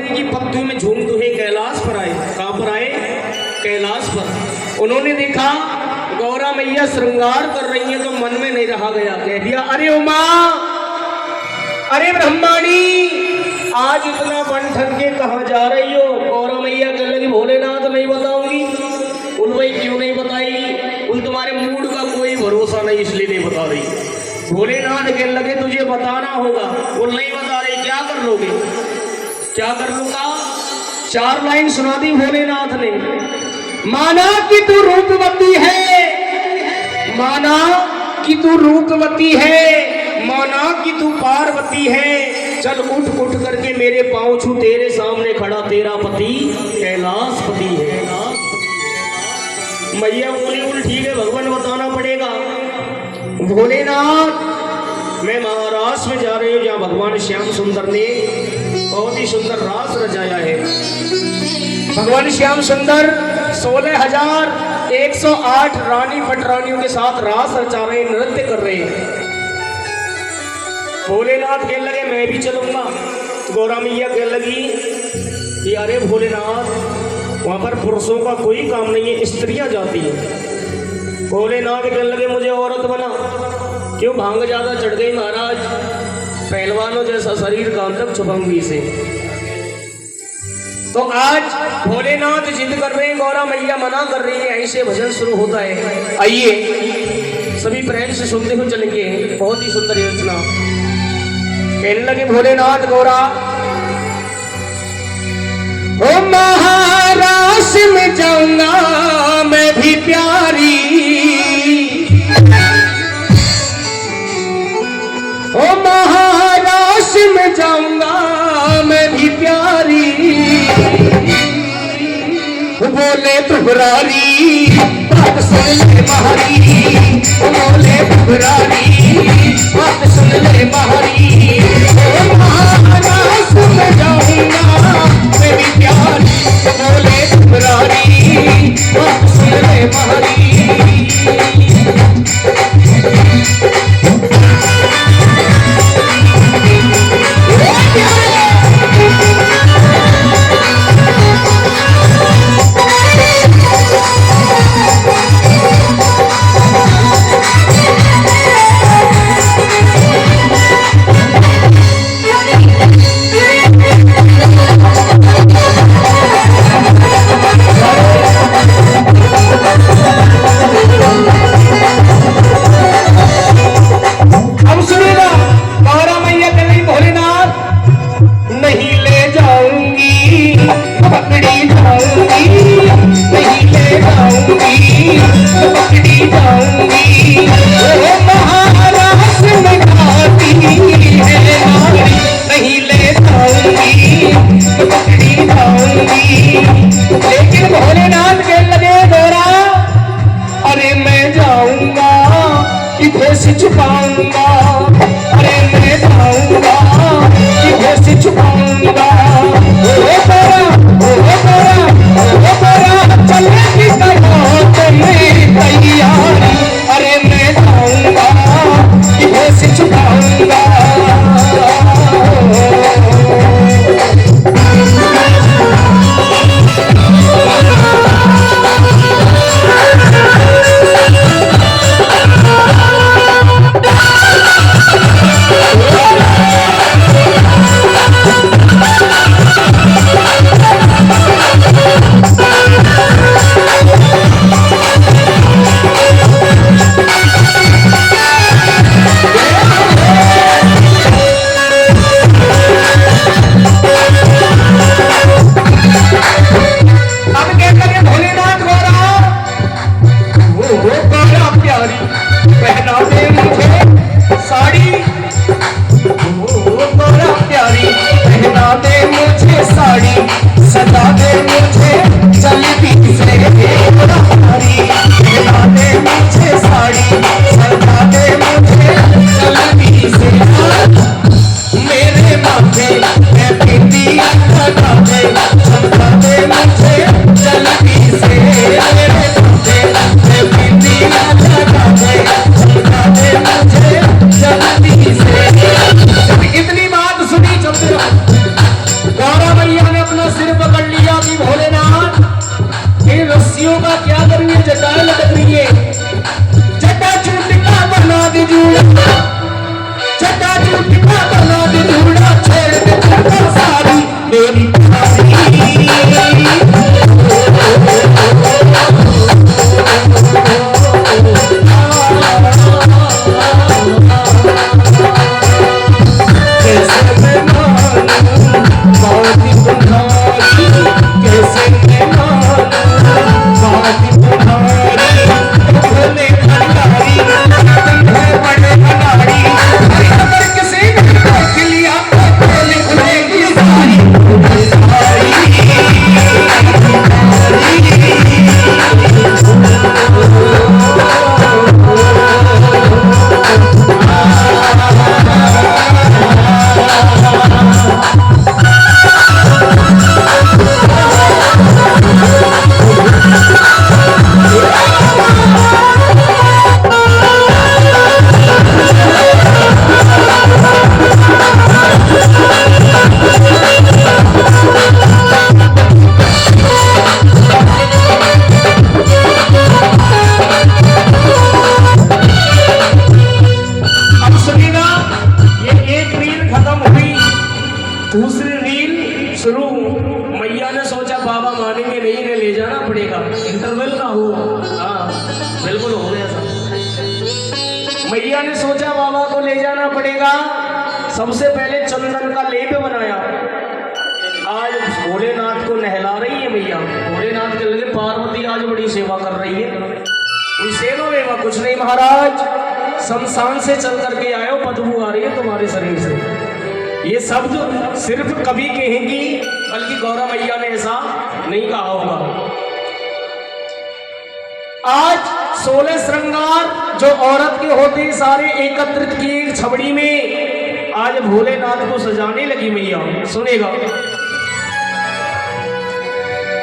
पार्वती की पत्तों में झूम दुहे कैलाश पर आए। कहां पर आए? कैलाश पर। उन्होंने देखा गौरा मैया श्रृंगार कर रही है तो मन में नहीं रहा गया, कह दिया अरे उमा, अरे ब्रह्माणी, आज इतना बन ठन के कहां जा रही हो? गौरा मैया कहने लगी भोलेनाथ नहीं बताऊंगी। बोल भाई क्यों नहीं बताई? बोल तुम्हारे मूड का कोई भरोसा नहीं इसलिए नहीं बता रही। भोलेनाथ कहने लगे तुझे बताना होगा। बोल नहीं बता रही, क्या कर लोगे? क्या कर लूंगा? 4 लाइन सुना दी भोलेनाथ ने। माना कि तू रूपवती है, माना कि तू रूपवती है, माना कि तू पार्वती है, चल उठ उठ करके मेरे पांव छू, तेरे सामने खड़ा तेरा पति कैलाशपति है। मैया बोली बोल ठीक है भगवान बताना पड़ेगा। भोलेनाथ मैं महाराष्ट्र में जा रही हूँ जहाँ भगवान श्याम सुंदर ने बहुत ही सुंदर रास रचाया है। भगवान श्याम सुंदर 16,108 रानी पटरानियों के साथ रास रचा रहे, नृत्य कर रहे हैं। भोलेनाथ कहने लगे मैं भी चलूंगा। गौरा मैया कहने लगी कि अरे भोलेनाथ वहां पर पुरुषों का कोई काम नहीं है, स्त्रियां जाती है। भोलेनाथ कहने लगे मुझे औरत बना। क्यों? भांग ज्यादा चढ़ गई महाराज, पहलवानों जैसा शरीर कहां तक छुपाऊंगी इसे। तो आज भोलेनाथ जिद कर रहे हैं, गौरा मैया मना कर रही है, ऐसे भजन शुरू होता है। आइए सभी प्रेम से सुनते हुए चलेंगे, बहुत ही सुंदर रचना। कहने लगे भोलेनाथ गौरा, ओ महाराष्ट्र में जाऊंगा मैं भी प्यारी, ओ महाराष्ट्र में जाऊंगा मैं भी प्यारी। बोले तुबरारी बात सुन ले महारी, बोले तुबरारी बात सुन ले महारी। ओ महाराष्ट्र में जाऊंगा मैं भी प्यारी, बोले तुबरारी बात सुन ले महारी। गौरा मैया मैया ने अपना सिर पकड़ लिया कि भोलेनाथ इन रस्सियों का क्या करेंगे, जटाएं लटक रही है, जटा चूटिका बना दे जूड़ा, जटा चूटिका बना दे जूड़ा, छेड़ दे चूड़ा सारी मेरी दूसरी रील शुरू। मैया ने सोचा बाबा मानेंगे नहीं, इन्हें ले जाना पड़ेगा, इंटरवल का हो। हाँ बिल्कुल हो गया सब। मैया ने सोचा बाबा को ले जाना पड़ेगा। सबसे पहले चंदन का लेप बनाया। आज भोलेनाथ को नहला रही है मैया। भोलेनाथ के लगे पार्वती आज बड़ी सेवा कर रही है। कोई सेवा वेवा कुछ नहीं महाराज, शमशान से चल करके आए हो, बदबू आ रही है तुम्हारे शरीर से। ये शब्द सिर्फ कभी कहेंगी, बल्कि गौरा मैया ने ऐसा नहीं कहा होगा। आज 16 श्रृंगार जो औरत के होते सारे एकत्रित किए छबड़ी में, आज भोलेनाथ को सजाने लगी मैया। सुनेगा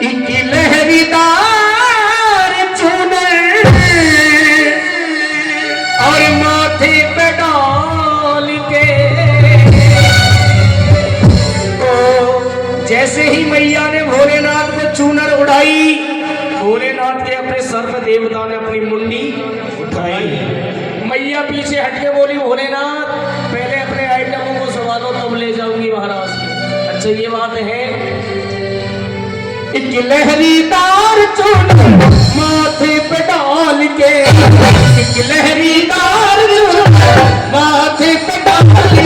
इनकी लहरीदार चूनर और माथे पे डाल के, जैसे ही मैया ने भोलेनाथ को चूनर उड़ाई, भोलेनाथ के अपने सर्प देवता ने अपनी मुंडी उठाई। मैया पीछे हटके बोली भोलेनाथ पहले अपने आइटमों को संभालो तब ले जाऊंगी महाराज। अच्छा ये बात है। एक लहरीदार चूनर माथे पे डाल के, एक लहरीदार चूनर माथे पे डाल के,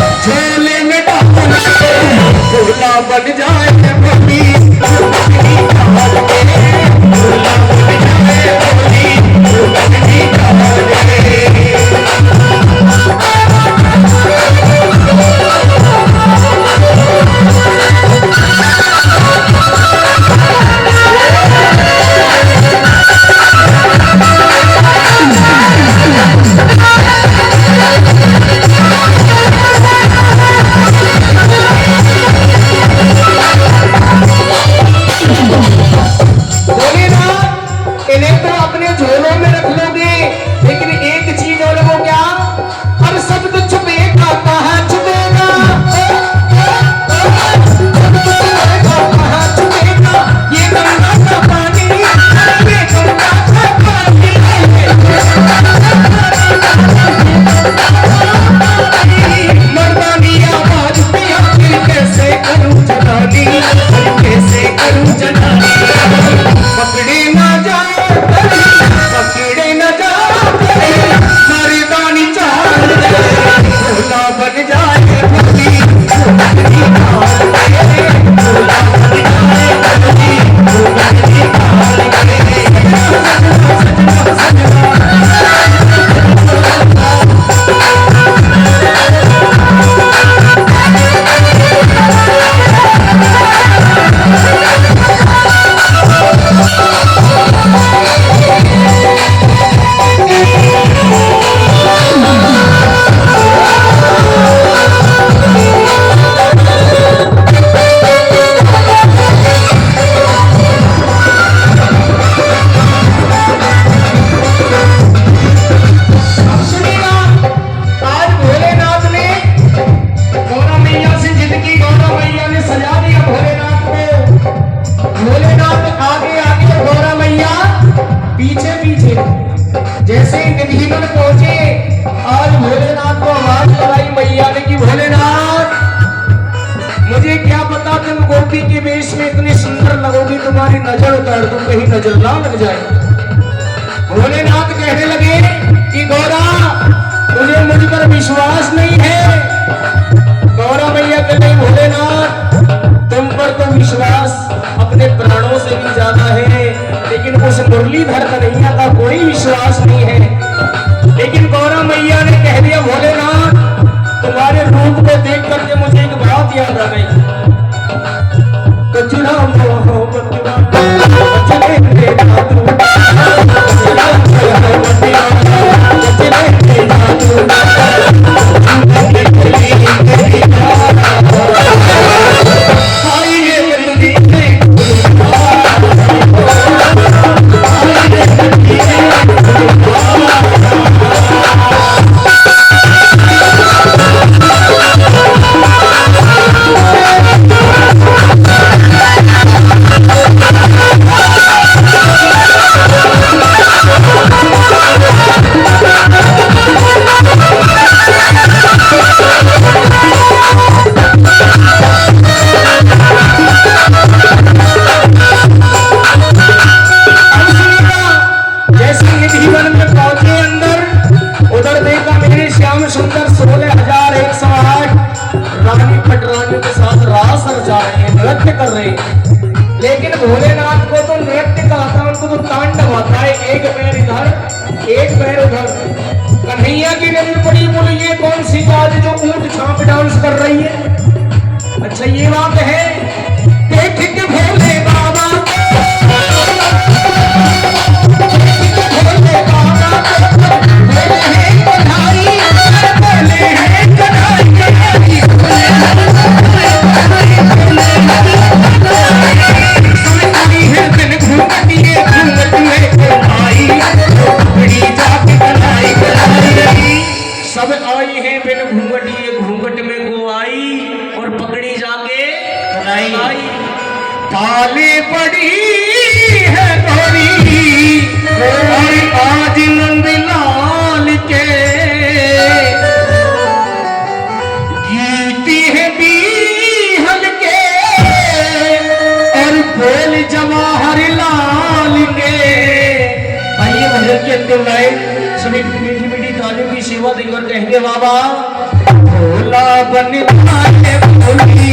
बन जाए बन जाए जाए। भोलेनाथ कहने लगे कि गौरा तुझे मुझ पर विश्वास नहीं है। गौरा मैया कहते हैं भोलेनाथ तुम पर तो विश्वास अपने प्राणों से भी ज्यादा है, लेकिन उस मुरलीधर कन्हैया का कोई विश्वास नहीं है। लेकिन गौरा मैया ने कह दिया भोलेनाथ तुम्हारे रूप को देख करके मुझे एक बात याद आ गई। कचरा मोहब्बत चले तेरा तू, कचरा मोहब्बत चले तेरा तू, लेकिन भोलेनाथ को तो नृत्य का आता, उनको तो तांडव आता है। एक पैर इधर एक पैर उधर। कन्हैया की नजर पड़ी, बोली ये कौन सी बात जो ऊंट छाप डांस कर रही है। अच्छा ये बात है, देख के भोले बाबा सब आई है बिन घूंघट, ये घूंघट में को आई और पकड़ी जाके आई। पाले पड़ी है तोरी आज नंदलाल के, गीती है बीहल के और बोल जवाहर लाल के। आइए भजन के अंतिम लाइन सभी मीठी मीठी तालियों की सेवा देकर कहेंगे बाबा भोला बन भोली